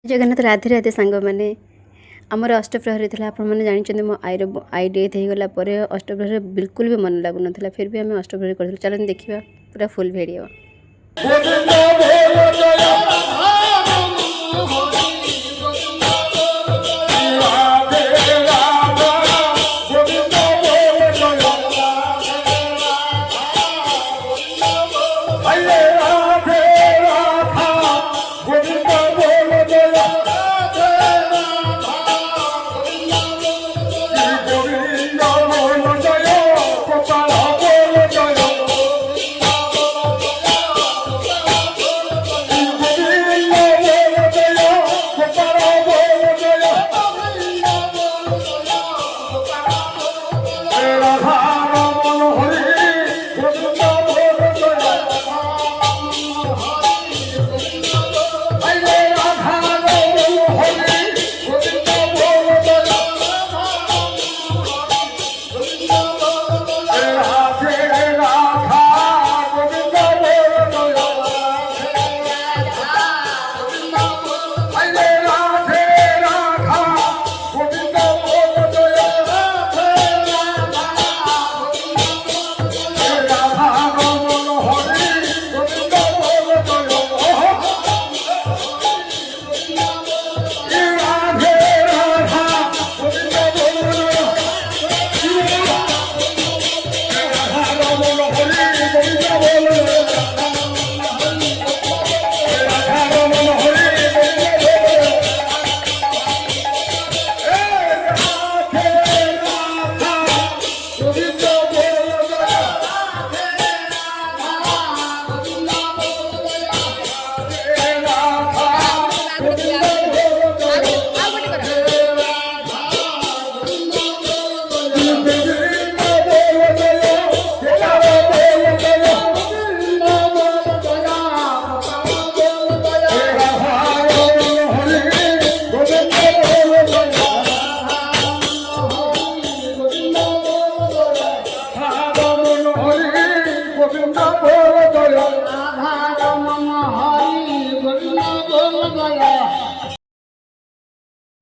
जगन्नाथ राधे राधे सांग मैंने आमर अष्टप्रहरी था आपने जानते मो आई डेथ हो गला अष्टप्रहरी बिल्कुल भी मन लगुन फिर भी आम अष्टप्रहरी कर चलो देखा पूरा फुल भिडियो।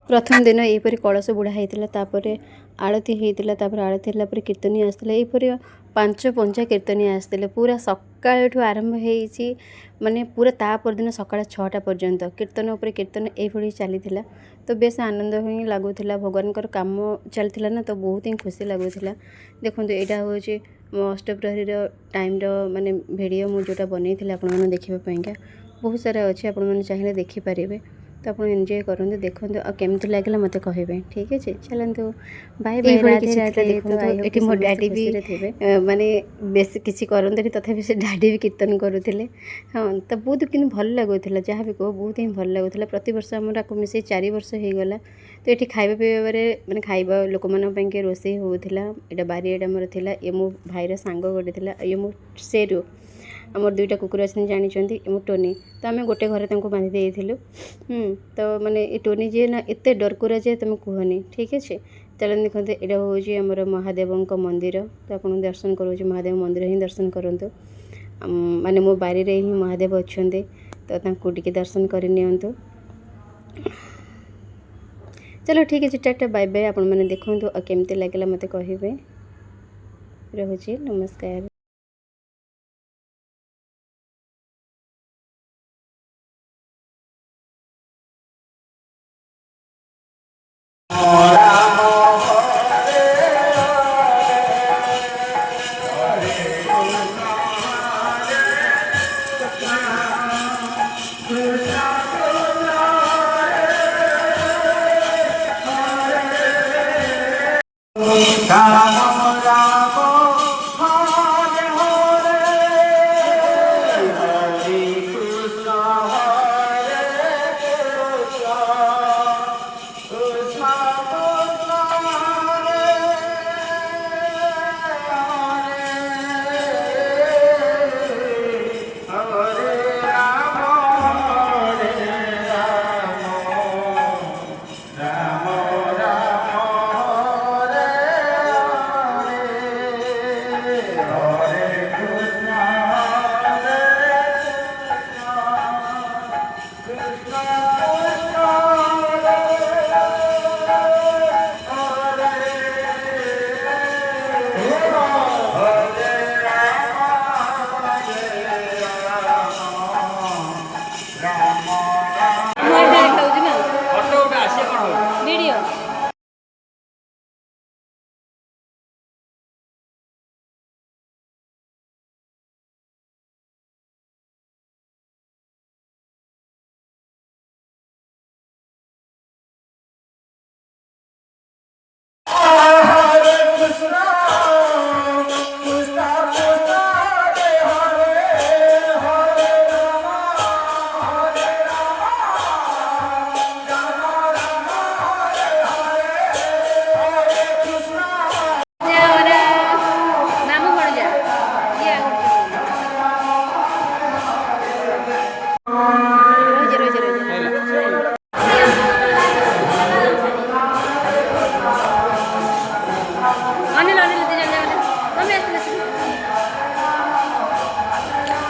प्रथम दिन यहीपरि कलश बुढ़ा होता आरती होता आरती है कीर्तनी आसते यहीपरि 5 कीर्तनी आसते पूरा सकाळठू आरंभ होती माने पूरा ता परदिन सकाळ 6टा पर्यंत कीर्तन उपर कीर्तन यही चली तो बेस आनंद ही लगुला भगवान काम चलता ना तो बहुत ही खुशी लगुला। देखो यहाँ हूँ अष्टप्रहरी टाइम माने वीडियो मुझे बनई आपने देखापी बहुत सारा अच्छे आपने चाहिए देखिपारे तो आप एंजॉय करूँ देखो आ केमती लगे मत कहे ठीक है चलते बाय बाय राधे राधे। देखो मो डैडी भी माने बेस किसी करते तथापि से डैडी भी कीर्तन करुले हाँ तो बहुत कि भल लगुला जहाँ भी कह बहुत ही भल लगुला प्रति वर्ष आमर आपको मिसे 4 वर्ष हो गला तो ये खाଇବା पीबारे मैंने खाଇବା लोक मानी रोसे होता यहाँ बारियाड आमर था ये मो भाईर सांग गोटे था ये मो सेरू आमर 2टा कुकुर अच्छे जानते मो टोनी तो आम गोटे घरे बांधि देलु तो माने ये टोनी जी ना एत डरकुरा जे तुम कहनी ठीक अच्छे। चलो देखते यहाँ हूँ आमर महादेव मंदिर तो आप दर्शन करो महादेव मंदिर ही दर्शन करूँ माने मो बारी रे ही महादेव अच्छा तो टी दर्शन करनी। चलो ठीक है टाटा बाय बाय आपण मैंने देखो केमती लगे मत कहे रोचे नमस्कार।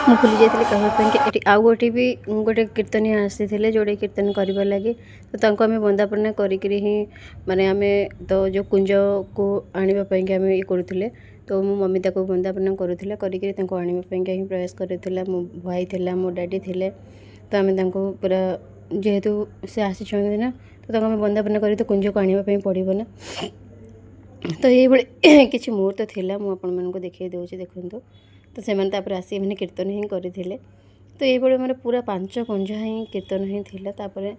ମୁଁ ଭୁଲି ଯାଇଥିଲି କହିବା ପାଇଁ କି ଏଠି ଆଉ ଗୋଟେ କୀର୍ତ୍ତନୀୟ ଆସିଥିଲେ ଯୋଉଟା କୀର୍ତ୍ତନ କରିବା ଲାଗି। ତ ତାଙ୍କୁ ଆମେ ବନ୍ଦାପନା କରିକିରି ହିଁ ମାନେ ଆମେ ତ ଯେଉଁ କୁଞ୍ଜକୁ ଆଣିବା ପାଇଁକି ଆମେ ଇଏ କରୁଥିଲେ। ତ ମୋ ମମି ତାକୁ ବନ୍ଦାପନା କରୁଥିଲା, କରିକିରି ତାଙ୍କୁ ଆଣିବା ପାଇଁକା ହିଁ ପ୍ରୟାସ କରୁଥିଲା। ମୋ ଭାଇ ଥିଲା, ମୋ ଡାଡ଼ି ଥିଲେ। ତ ଆମେ ତାଙ୍କୁ ପୁରା ଯେହେତୁ ସେ ଆସିଛନ୍ତି ନା, ତ ତାଙ୍କୁ ଆମେ ବନ୍ଦାପନା କରି ତ କୁଞ୍ଜକୁ ଆଣିବା ପାଇଁ ପଡ଼ିବ ନା। ତ ଏଇଭଳି କିଛି ମୁହୂର୍ତ୍ତ ଥିଲା, ମୁଁ ଆପଣମାନଙ୍କୁ ଦେଖାଇ ଦେଉଛି, ଦେଖନ୍ତୁ। ତ ସେମାନେ ତାପରେ ଆସି ମାନେ କୀର୍ତ୍ତନ ହିଁ କରିଥିଲେ। ତ ଏଇଭଳି ଆମର ପୁରା 5 କୁଞ୍ଜ ହିଁ କୀର୍ତ୍ତନ ହିଁ ଥିଲା। ତାପରେ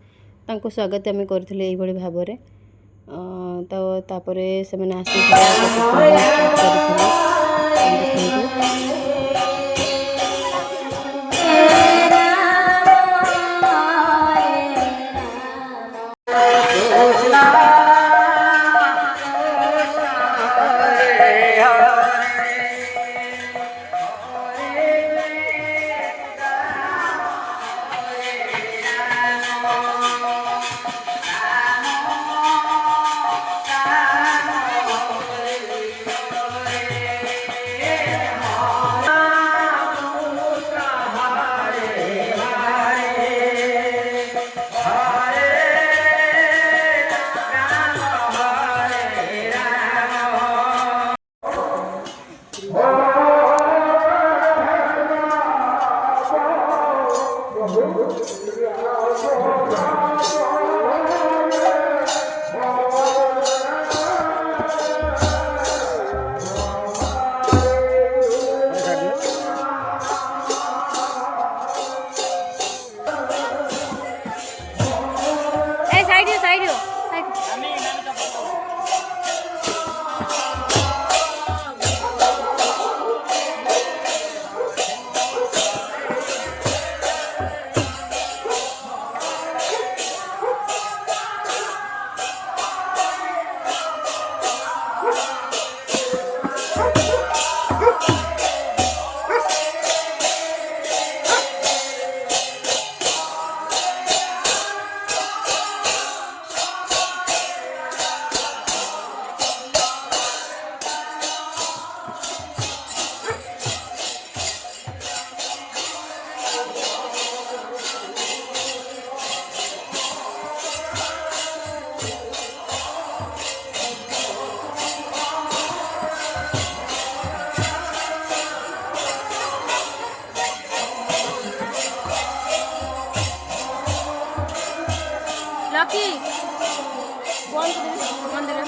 ତାଙ୍କୁ ସ୍ୱାଗତ ଆମେ କରିଥିଲେ ଏଇଭଳି ଭାବରେ। ତ ତାପରେ ସେମାନେ ଆସିଥିଲେ କୀର୍ତ୍ତନ ଷ୍ଟାର୍ଟ କରିଥିଲେ, ଦେଖନ୍ତୁ। ଲକି ମନ୍ଦିର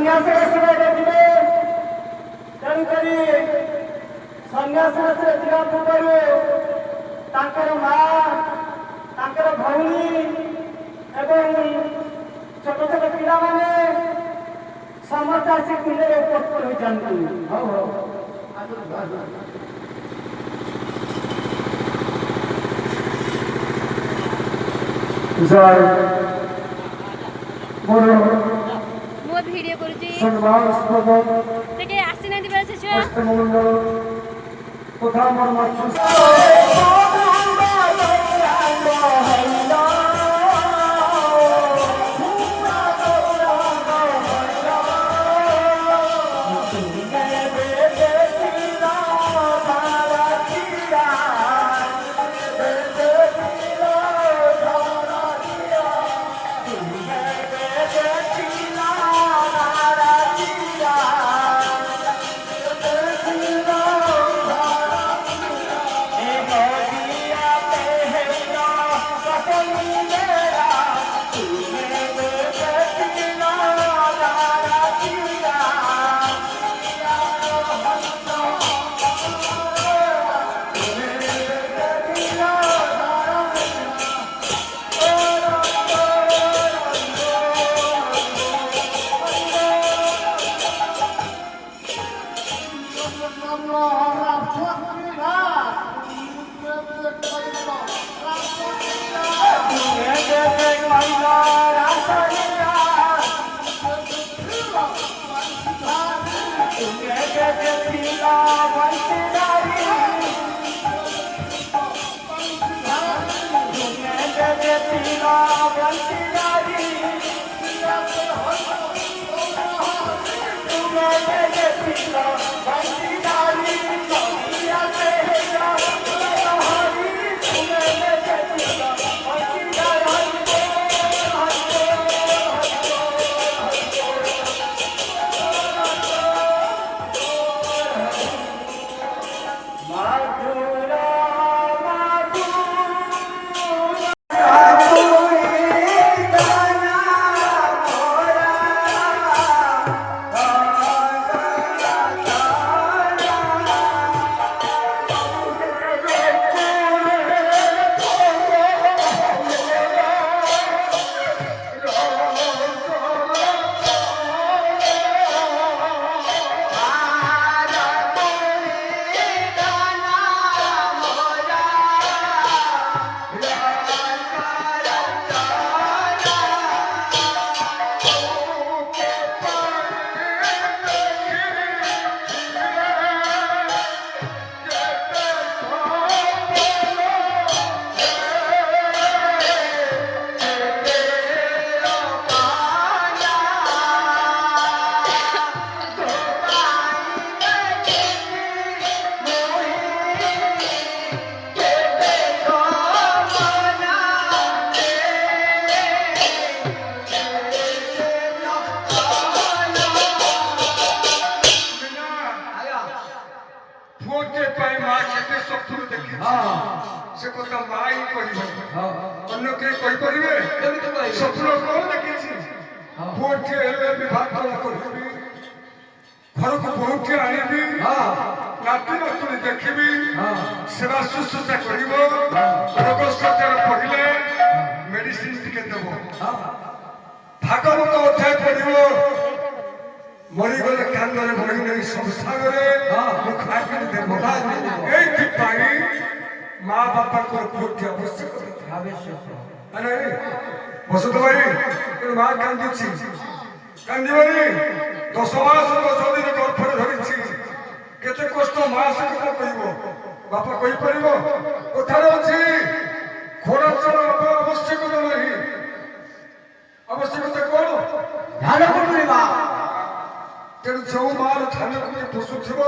ସନ୍ନ୍ୟାସ ବେଶରେ ଦେଖିବେ। ତେଣୁକରି ସନ୍ନ୍ୟାସ ବେଶରେ ଯିବା ପୂର୍ବରୁ ତାଙ୍କର ମା, ତାଙ୍କର ଭଉଣୀ ଏବଂ ଛୋଟ ଛୋଟ ପିଲାମାନେ ସମସ୍ତେ ଆସି କୁଣ୍ଡରେ ଉପସ୍ଥିତ ହୋଇଯାନ୍ତି। ହଉ ହଉ ଜୟ ମୋର ମୁଁ ଭିଡ଼ିଓ କରୁଛି। ସମ୍ମାନସ୍ପଦ ଟିକେ ଆସିନାହାନ୍ତି ବେଳେ ସେ ଛୁଆ। ଅଷ୍ଟମଣ୍ଡଳ ତଥା ମୋର ମାତୃ से कथा माई कहिबो अन्य के कहि परिबे स्वप्न को देखिछि पुओटे हेले विवाह कला करबी घर को बहुते आनिबी नाती नातुनी देखिबी सेवा शुश्रूषा करिबो रोग सत्यर पढ़िले मेडिसिन टिके देबो भागवत अध्याय पढ़िबो मरी गले कांदरे बही नहीं संसारे खाई देबो एथि पाई माँ बापा को पुत्र आवश्यक अरे बसुत भाई माँ कांदी कांदी 10 मास 10 दिन गर्भरे धरी केते कष्ट माँ से कथा कह बापा कही पार कथार अच्छी घोड़ा चल आवश्यकता नहीं आवश्यकता कौन ध्यान करवा तेणु जो मार ध्यान कर पोषुव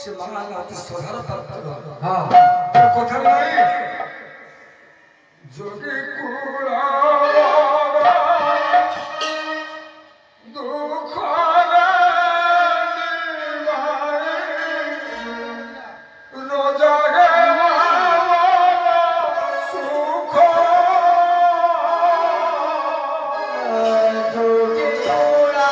से माँ अति सधार कथा नहीं जोगी कुड़ा दुख रोजा सुख जोगी कुड़ा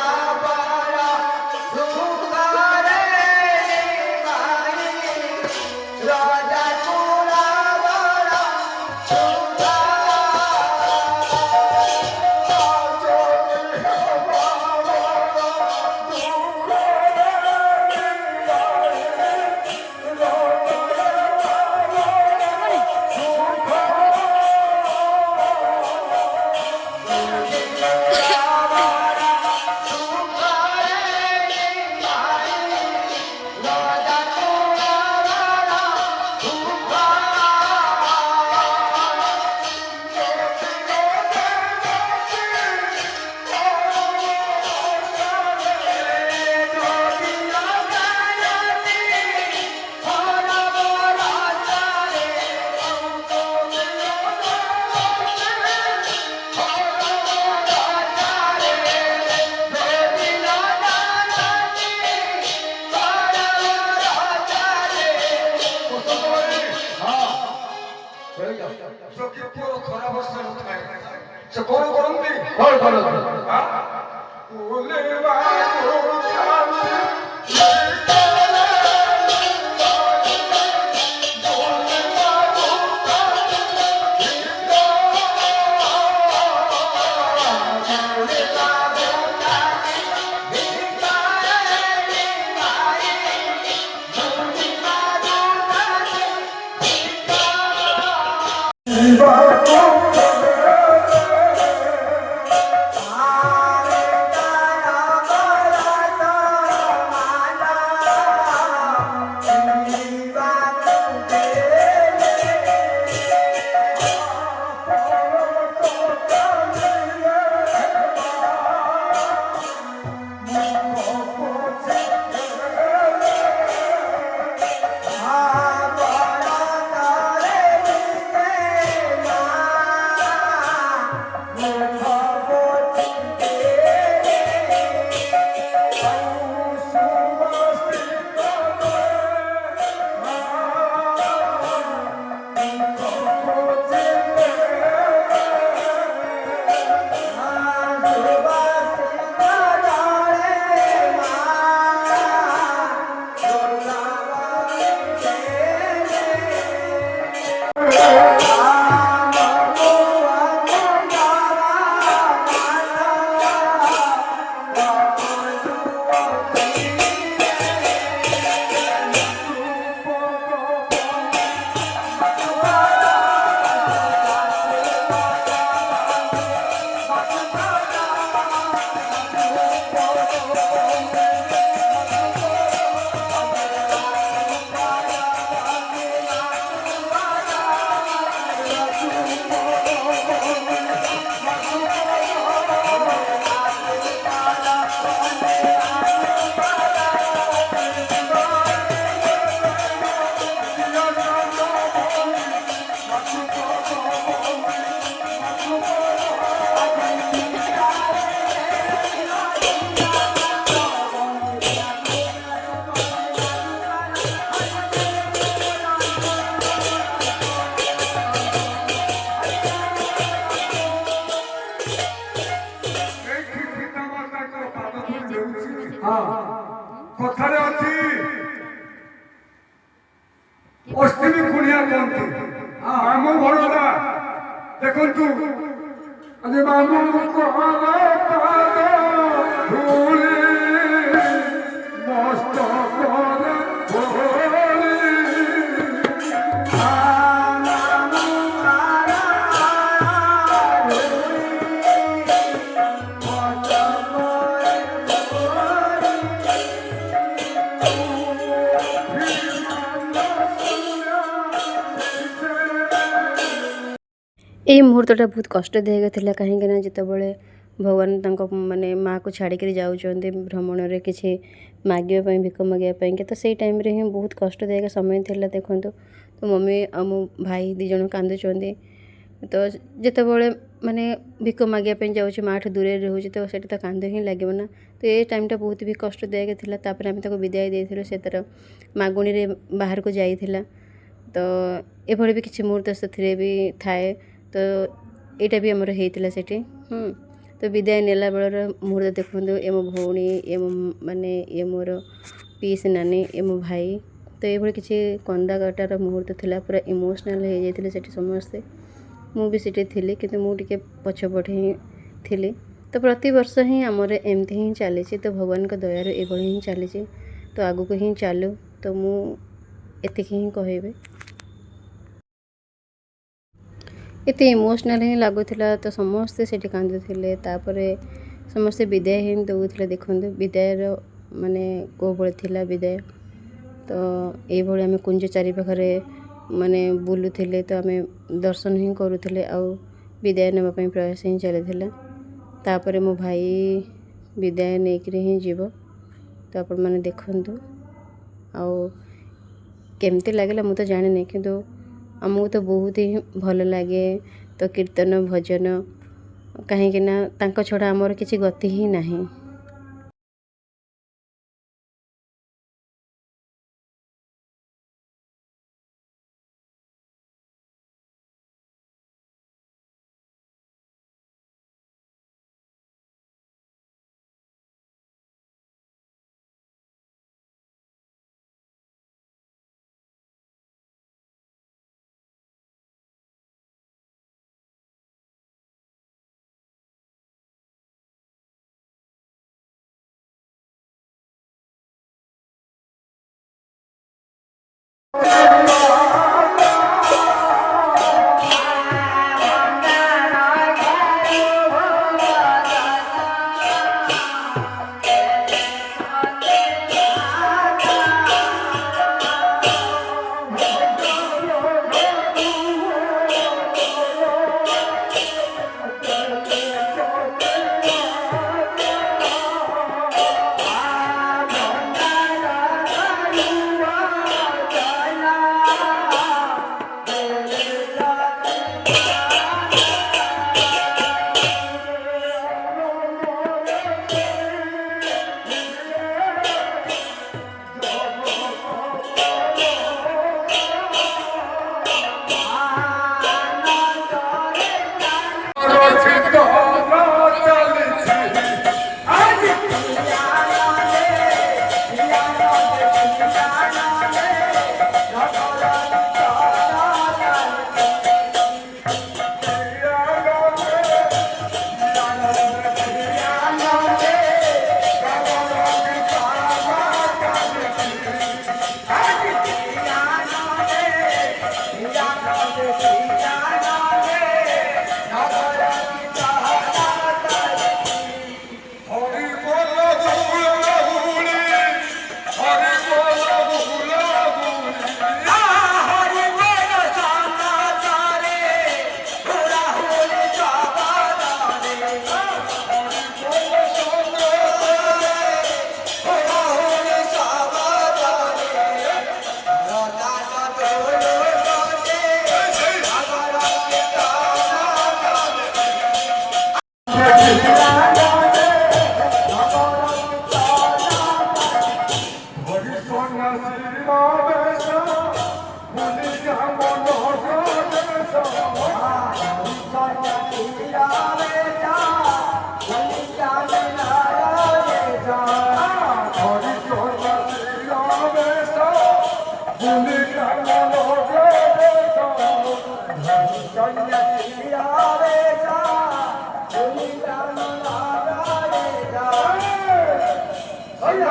କଥାରେ ଅଛି ଅସ୍ଥିବି କୁଣିଆ କୁହନ୍ତି ମାମୁଁ ଘରଟା ଦେଖନ୍ତୁ ଆଜି ମାମୁଁ ଧୂଳି ମସ୍ତକରେ ଧୂଳି ଏଇ ମୁହୂର୍ତ୍ତଟା ବହୁତ କଷ୍ଟଦାୟକ ଥିଲା କାହିଁକିନା ଯେତେବେଳେ ଭଗବାନ ତାଙ୍କ ମାନେ ମାଆକୁ ଛାଡ଼ିକିରି ଯାଉଛନ୍ତି ଭ୍ରମଣରେ କିଛି ମାଗିବା ପାଇଁ ଭିକ ମାଗିବା ପାଇଁକି ତ ସେଇ ଟାଇମ୍ରେ ହିଁ ବହୁତ କଷ୍ଟଦାୟକ ସମୟ ଥିଲା ଦେଖନ୍ତୁ ତ ମମି ଆଉ ମୋ ଭାଇ ଦୁଇ ଜଣ କାନ୍ଦୁଛନ୍ତି ତ ଯେତେବେଳେ ମାନେ ଭିକ ମାଗିବା ପାଇଁ ଯାଉଛି ମାଆଠୁ ଦୂରରେ ରହୁଛି ତ ସେଇଟା ତ କାନ୍ଦ ହିଁ ଲାଗିବ ନା ତ ଏ ଟାଇମ୍ଟା ବହୁତ ବି କଷ୍ଟଦାୟକ ଥିଲା ତାପରେ ଆମେ ତାକୁ ବିଦାୟ ଦେଇଥିଲୁ ସେ ତା'ର ମାଗୁଣିରେ ବାହାରକୁ ଯାଇଥିଲା ତ ଏଭଳି ବି କିଛି ମୁହୂର୍ତ୍ତ ସେଥିରେ ବି ଥାଏ ତ ଏଇଟା ବି ଆମର ହେଇଥିଲା ସେଠି ତ ବିଦାୟ ନେଲା ବେଳର ମୁହୂର୍ତ୍ତ ଦେଖନ୍ତୁ ଏ ମୋ ଭଉଣୀ ଏ ମୋ ମାନେ ଏ ମୋର ପିଇସି ନାନୀ ଏ ମୋ ଭାଇ ତ ଏଇଭଳି କିଛି କନ୍ଦା କଟାର ମୁହୂର୍ତ୍ତ ଥିଲା ପୁରା ଇମୋସନାଲ୍ ହେଇଯାଇଥିଲେ ସେଠି ସମସ୍ତେ ମୁଁ ବି ସେଠି ଥିଲି କିନ୍ତୁ ମୁଁ ଟିକେ ପଛପଟେ ହିଁ ଥିଲି ତ ପ୍ରତିବର୍ଷ ହିଁ ଆମର ଏମିତି ହିଁ ଚାଲିଛି ତ ଭଗବାନଙ୍କ ଦୟାରୁ ଏଭଳି ହିଁ ଚାଲିଛି ତ ଆଗକୁ ହିଁ ଚାଲୁ ତ ମୁଁ ଏତିକି ହିଁ କହିବି ଏତେ ଇମୋସନାଲ୍ ହିଁ ଲାଗୁଥିଲା ତ ସମସ୍ତେ ସେଠି କାନ୍ଦୁଥିଲେ ତାପରେ ସମସ୍ତେ ବିଦାୟ ହିଁ ଦେଉଥିଲେ ଦେଖନ୍ତୁ ବିଦାୟର ମାନେ କେଉଁ ଭଳି ଥିଲା ବିଦାୟ ତ ଏଇଭଳି ଆମେ କୁଞ୍ଜ ଚାରିପାଖରେ ମାନେ ବୁଲୁଥିଲେ ତ ଆମେ ଦର୍ଶନ ହିଁ କରୁଥିଲେ ଆଉ ବିଦାୟ ନେବା ପାଇଁ ପ୍ରୟାସ ହିଁ ଚାଲିଥିଲା ତାପରେ ମୋ ଭାଇ ବିଦାୟ ନେଇକରି ହିଁ ଯିବ ତ ଆପଣମାନେ ଦେଖନ୍ତୁ ଆଉ କେମିତି ଲାଗିଲା ମୁଁ ତ ଜାଣିନି କିନ୍ତୁ ଆମକୁ ତ ବହୁତ ହିଁ ଭଲ ଲାଗେ ତ କୀର୍ତ୍ତନ ଭଜନ କାହିଁକିନା ତାଙ୍କ ଛଡ଼ା ଆମର କିଛି ଗତି ହିଁ ନାହିଁ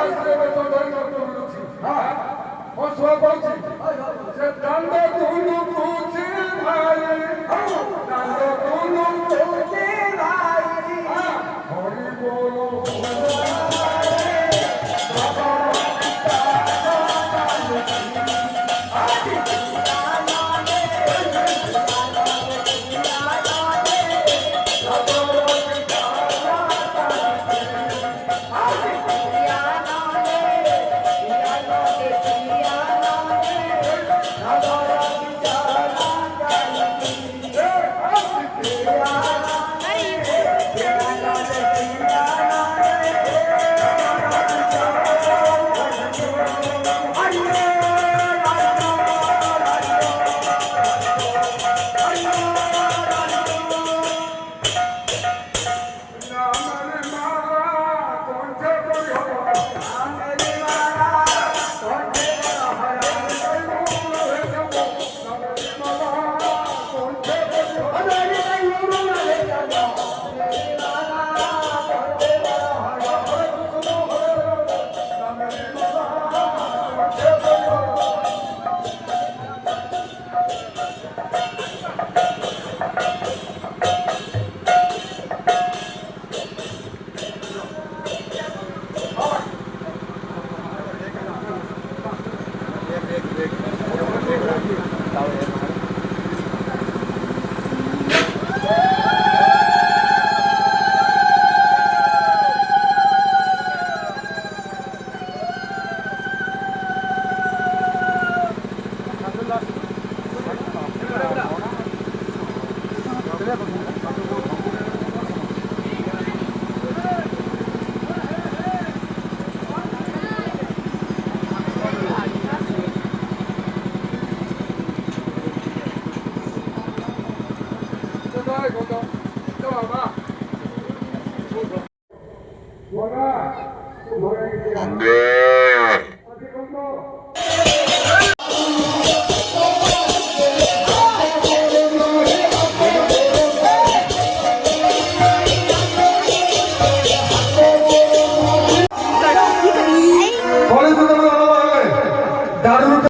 শাস্ত্রে বচন ধরে করতে বলেছি ও শোয়া বলছি যে দণ্ড তুলু কুচি ভাই দণ্ড তুলু কুচি ভাই হরি বলো